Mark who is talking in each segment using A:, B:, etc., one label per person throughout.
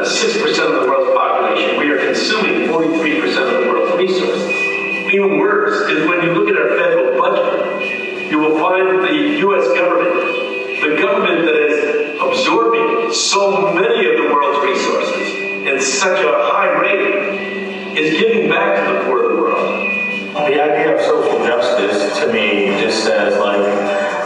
A: 6% of the world's population. We are consuming 43% of the world's resources. Even worse is when you look at our federal budget, you will find that the U.S. government, the government that is absorbing so many of the world's resources in such a high rate, is giving back to the poor of the world.
B: The idea of social justice, to me, just says, like,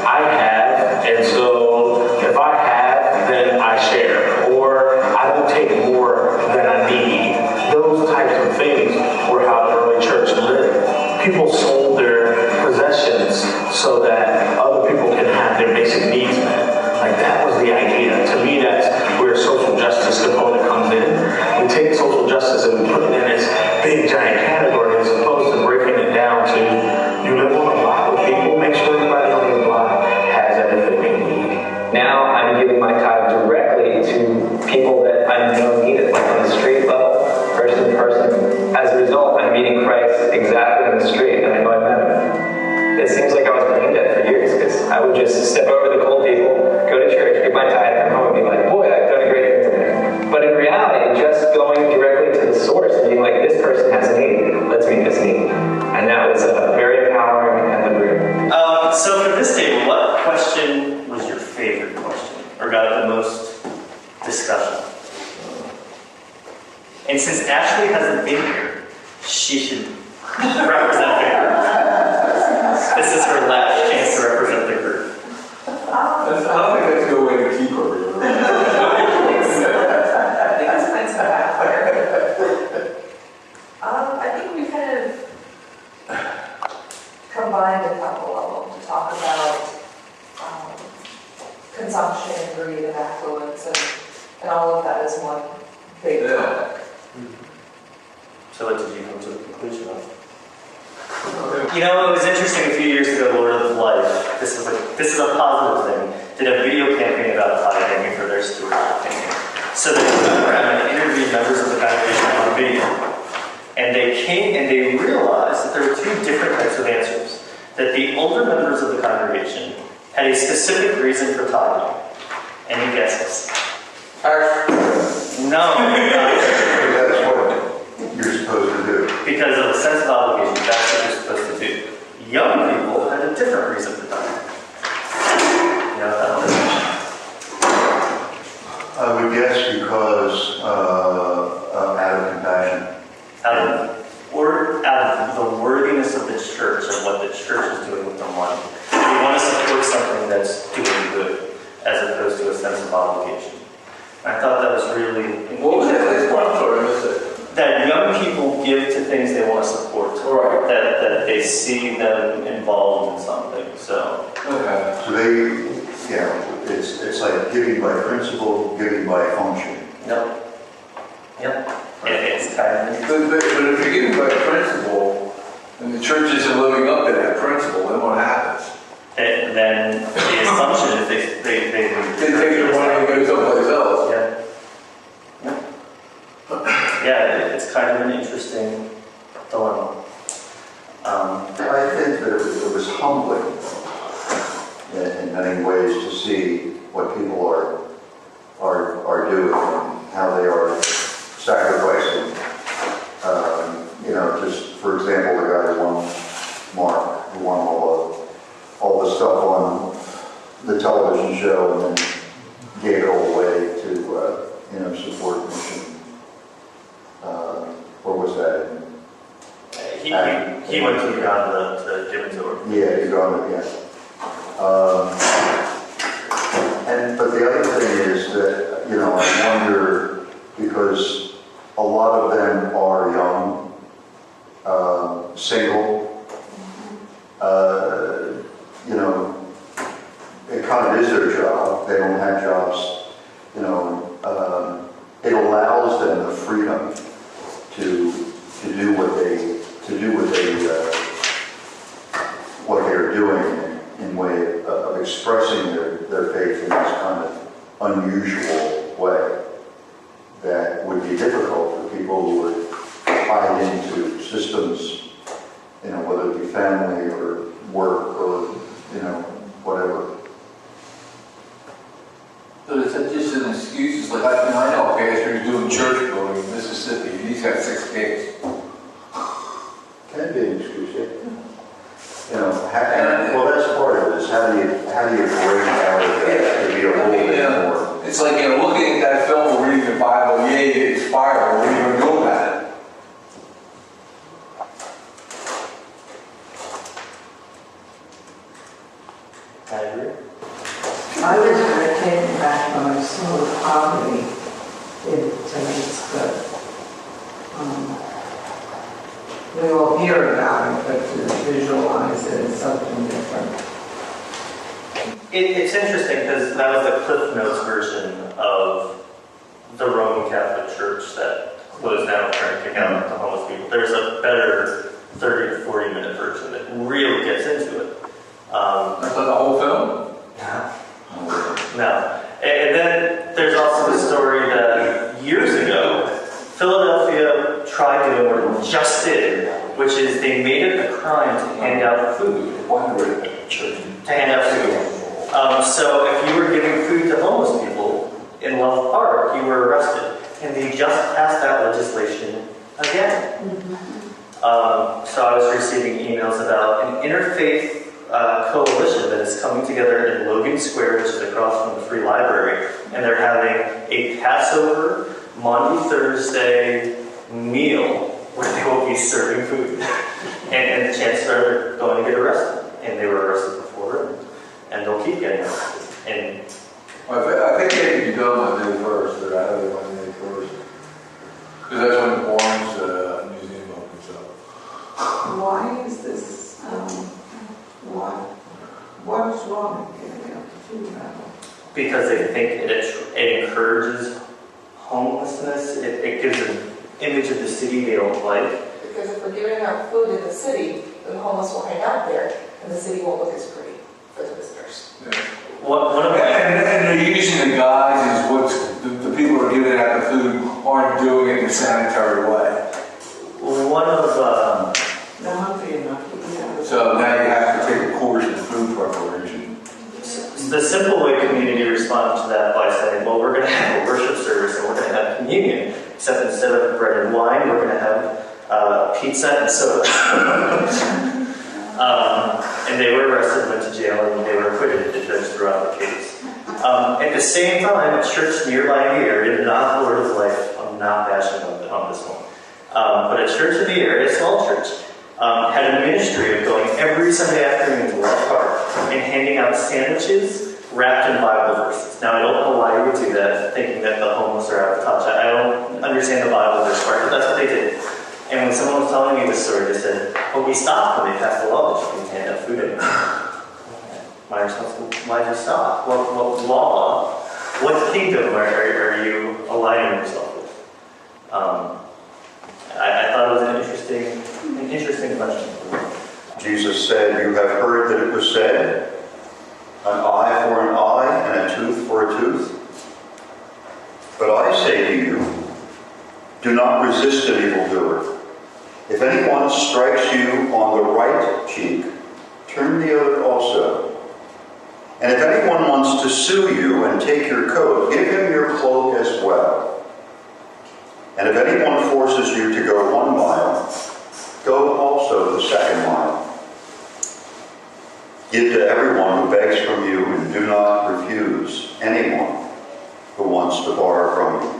B: I have, and so if I have, then I share. Or I don't take more than I need. Those types of things were how the early church lived. People sold their possessions so that other people can have their basic needs met. Like, that was the idea. To me, that's where social justice component comes in. We take social justice and we put it in this big, giant category as opposed to breaking it down to, you live on a block with people, make sure everybody on your block has everything they need.
C: Now I'm giving my tithe directly to people that I know need it, like on the street level, person to person. As a result, I'm meeting Christ exactly in the street, and I know I met him. It seems like I was brain dead for years, because I would just step over the cold people, go to church, give my tithe, come home, and be like, boy, I've done a great thing today. But in reality, just going directly to the source and being like, this person has a need, let's meet this need. And that was very empowering and liberating.
D: So for this table, what question was your favorite question, or got the most discussion? And since Ashley hasn't been here, she should represent the group. This is her last chance to represent the group.
E: I don't think that's a good way to keep her.
F: I think it's been some backfire. I think we kind of combined a couple of them to talk about consumption, greed, and affluence, and all of that is one big topic.
D: So what did you come to the conclusion of? You know, it was interesting a few years ago, Lord of Life, this is a positive thing, did a video campaign about tithing for their stewardship campaign. So they went around and interviewed members of the congregation on video. And they came and they realized that there were two different types of answers. That the older members of the congregation had a specific reason for tithing. Any guesses? No.
G: That's what you're supposed to do.
D: Because of a sense of obligation, that's what you're supposed to do. Young people had a different reason for tithing. You know what that was?
G: I would guess because out of compassion.
D: Out of the worthiness of the church and what the church is doing with the money. We want to support something that's doing good, as opposed to a sense of obligation. I thought that was really important.
E: What was that last part? I'm sorry, I missed it.
D: That young people give to things they want to support.
E: Right.
D: That they see them involved in something. So.
E: Okay.
G: So it's like giving by principle, giving by function.
D: Yep. It's kind of.
E: But if you're giving by principle, and the church isn't living up to that principle, then what happens?
D: And then the assumption is they
E: They take their money and go someplace else.
D: Yeah, it's kind of an interesting dilemma.
G: I think that it was humbling in many ways to see what people are doing and how they are sacrificing. Just for example, the guy who won Mark, who won all the stuff on the television show and then gave it all away to support mission. What was that?
D: He went to Uganda to give it to her.
G: Yeah, Uganda, yeah. But the other thing is that, I wonder, because a lot of them are young, single, it kind of is their job. They don't have jobs, it allows them the freedom to do what they're doing in way of expressing their faith in this kind of unusual way that would be difficult for people who would tied into systems, whether it be family or work or whatever.
E: So it's just an excuse. It's like, I know a pastor who's doing excuse.
G: Can be an excuse, yeah. You know, well, that's part of this. How do you break out of that to be a little bit more?
E: It's like, looking at that film or reading the Bible, yay, it's fire, what are you going to do about it?
D: I agree.
H: I was very taken back when I saw the poverty in tonight's clip. We all hear about it, but to visualize it is something different.
D: It's interesting because that was the Cliff Notes version of the Roman Catholic Church that was now trying to kick out the homeless people. There's a better 30 to 40 minute version that really gets into it.
E: That's like the whole film?
D: No. And then there's also the story that years ago, Philadelphia tried doing what it just did, which is they made it a crime to hand out food. To hand out food. So if you were giving food to homeless people in Love Park, you were arrested. And they just passed that legislation again. So I was receiving emails about an interfaith coalition that is coming together in Logan Square, which is across from the Free Library, and they're having a Passover, Maundy Thursday meal where they will be serving food. and the chances are going to get arrested. And they were arrested before, and they'll keep getting arrested. And
E: I think they can be done on May 1st, or I have it on May 1st. Because that's when the Barnes Museum opens up.
H: Why is this, what is wrong with giving up the food battle?
D: because they think it encourages homelessness, it gives an image of the city they don't like.
F: Because if we're giving out food in the city, then the homeless will hang out there, and the city won't look as pretty for the visitors.
E: Yeah.
D: And
E: they're using the guise as what the people who are giving out the food aren't doing it in a sanitary way.
D: one of
E: So now you have to take a course in food preparation.
D: the simple way community responds to that by saying, well, we're going to have a worship service and we're going to have communion, except instead of bread and wine, we're going to have pizza and soda. And they were arrested, went to jail, and they were acquitted. The judge threw out the case. At the same time, a church nearby the area, not Lord of Life, I'm not bashing on this one, but a church in the area, a small church, had a ministry of going every Sunday afternoon to Love Park and handing out sandwiches wrapped in Bible verses. Now, I don't know why you would do that, thinking that the homeless are out of touch. I don't understand the Bible verse part, but that's what they did. And when someone was telling me this story, they said, well, we stopped when they passed the law that you can hand out food anymore. My response was, why'd you stop? What law, what kingdom are you aligning yourself with? I thought it was an interesting question.
G: Jesus said, you have heard that it was said, an eye for an eye and a tooth for a tooth. But I say to you, do not resist an evildoer. If anyone strikes you on the right cheek, turn the other also. And if anyone wants to sue you and take your coat, give him your cloak as well. And if anyone forces you to go 1 mile, go also the 2nd mile. Give to everyone who begs from you, and do not refuse anyone who wants to borrow from you.